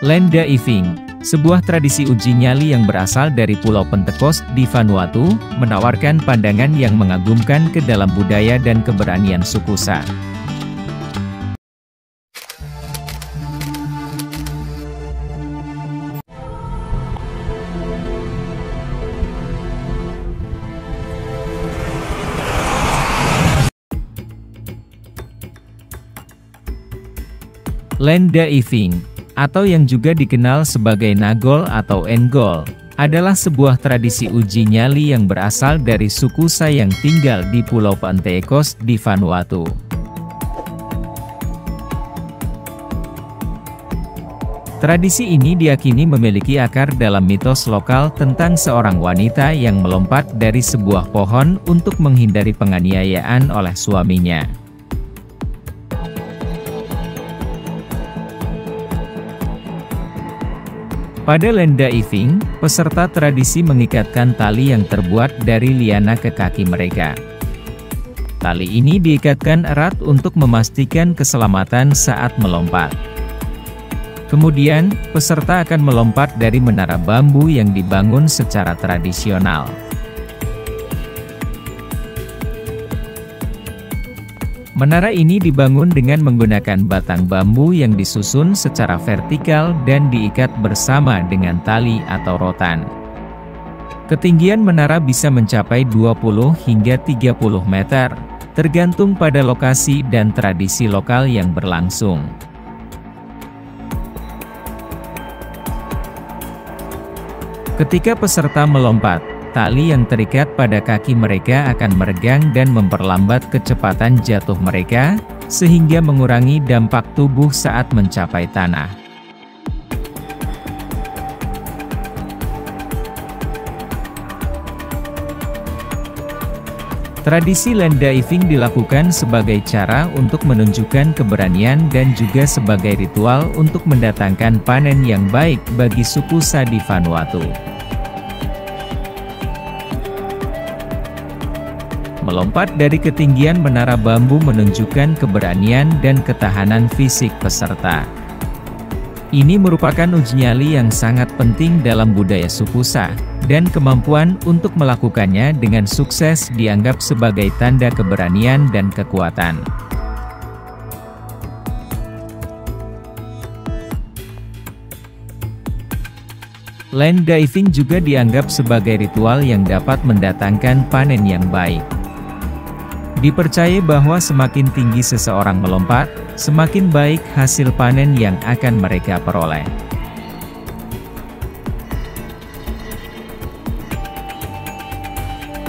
Land diving, sebuah tradisi uji nyali yang berasal dari Pulau Pentecost di Vanuatu, menawarkan pandangan yang mengagumkan ke dalam budaya dan keberanian suku Sa. Land diving, atau yang juga dikenal sebagai nagol atau enggol, adalah sebuah tradisi uji nyali yang berasal dari suku Sa yang tinggal di Pulau Pentecost di Vanuatu. Tradisi ini diyakini memiliki akar dalam mitos lokal tentang seorang wanita yang melompat dari sebuah pohon untuk menghindari penganiayaan oleh suaminya. Pada land diving, peserta tradisi mengikatkan tali yang terbuat dari liana ke kaki mereka. Tali ini diikatkan erat untuk memastikan keselamatan saat melompat. Kemudian, peserta akan melompat dari menara bambu yang dibangun secara tradisional. Menara ini dibangun dengan menggunakan batang bambu yang disusun secara vertikal dan diikat bersama dengan tali atau rotan. Ketinggian menara bisa mencapai 20 hingga 30 meter, tergantung pada lokasi dan tradisi lokal yang berlangsung. Ketika peserta melompat, tali yang terikat pada kaki mereka akan meregang dan memperlambat kecepatan jatuh mereka, sehingga mengurangi dampak tubuh saat mencapai tanah. Tradisi land diving dilakukan sebagai cara untuk menunjukkan keberanian dan juga sebagai ritual untuk mendatangkan panen yang baik bagi suku Sa di Vanuatu. Melompat dari ketinggian menara bambu menunjukkan keberanian dan ketahanan fisik peserta. Ini merupakan uji nyali yang sangat penting dalam budaya suku Sa, dan kemampuan untuk melakukannya dengan sukses dianggap sebagai tanda keberanian dan kekuatan. Land diving juga dianggap sebagai ritual yang dapat mendatangkan panen yang baik. Dipercaya bahwa semakin tinggi seseorang melompat, semakin baik hasil panen yang akan mereka peroleh.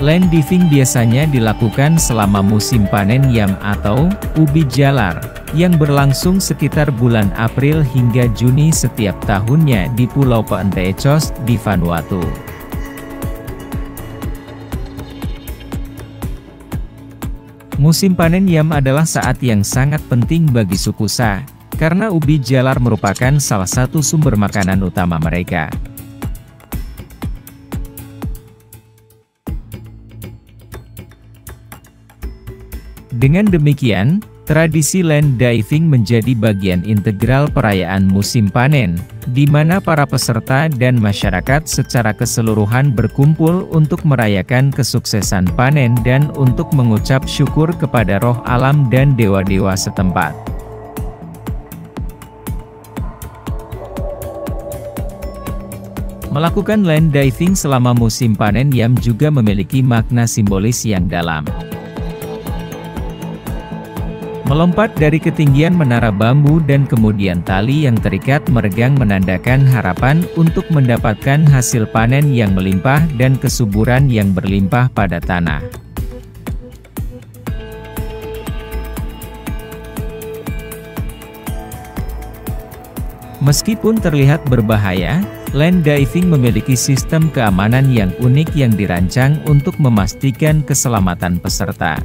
Land diving biasanya dilakukan selama musim panen yam atau ubi jalar, yang berlangsung sekitar bulan April hingga Juni setiap tahunnya di Pulau Pentecost di Vanuatu. Musim panen yam adalah saat yang sangat penting bagi suku Sa, karena ubi jalar merupakan salah satu sumber makanan utama mereka. Dengan demikian, tradisi land diving menjadi bagian integral perayaan musim panen, di mana para peserta dan masyarakat secara keseluruhan berkumpul untuk merayakan kesuksesan panen dan untuk mengucap syukur kepada roh alam dan dewa-dewa setempat. Melakukan land diving selama musim panen yam juga memiliki makna simbolis yang dalam. Melompat dari ketinggian menara bambu dan kemudian tali yang terikat meregang menandakan harapan untuk mendapatkan hasil panen yang melimpah dan kesuburan yang berlimpah pada tanah. Meskipun terlihat berbahaya, land diving memiliki sistem keamanan yang unik yang dirancang untuk memastikan keselamatan peserta.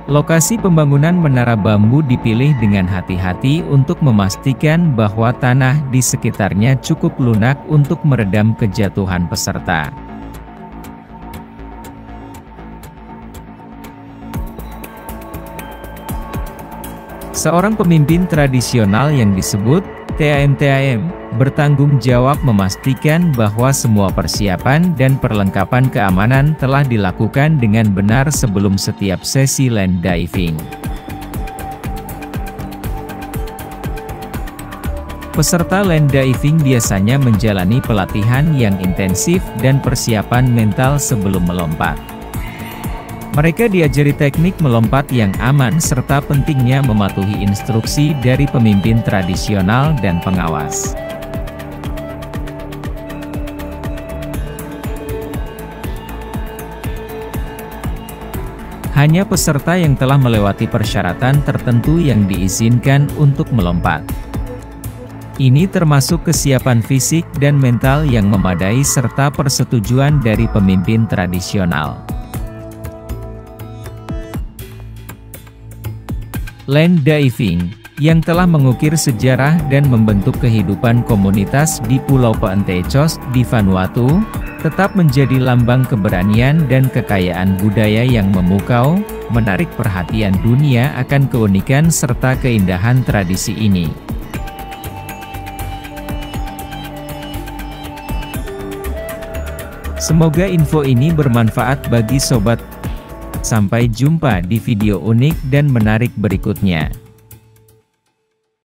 Lokasi pembangunan menara bambu dipilih dengan hati-hati untuk memastikan bahwa tanah di sekitarnya cukup lunak untuk meredam kejatuhan peserta. Seorang pemimpin tradisional yang disebut TAM bertanggung jawab memastikan bahwa semua persiapan dan perlengkapan keamanan telah dilakukan dengan benar sebelum setiap sesi land diving. Peserta land diving biasanya menjalani pelatihan yang intensif dan persiapan mental sebelum melompat. Mereka diajari teknik melompat yang aman serta pentingnya mematuhi instruksi dari pemimpin tradisional dan pengawas. Hanya peserta yang telah melewati persyaratan tertentu yang diizinkan untuk melompat. Ini termasuk kesiapan fisik dan mental yang memadai serta persetujuan dari pemimpin tradisional. Land diving, yang telah mengukir sejarah dan membentuk kehidupan komunitas di Pulau Pentechos di Vanuatu, tetap menjadi lambang keberanian dan kekayaan budaya yang memukau, menarik perhatian dunia akan keunikan serta keindahan tradisi ini. Semoga info ini bermanfaat bagi sobat. Sampai jumpa di video unik dan menarik berikutnya.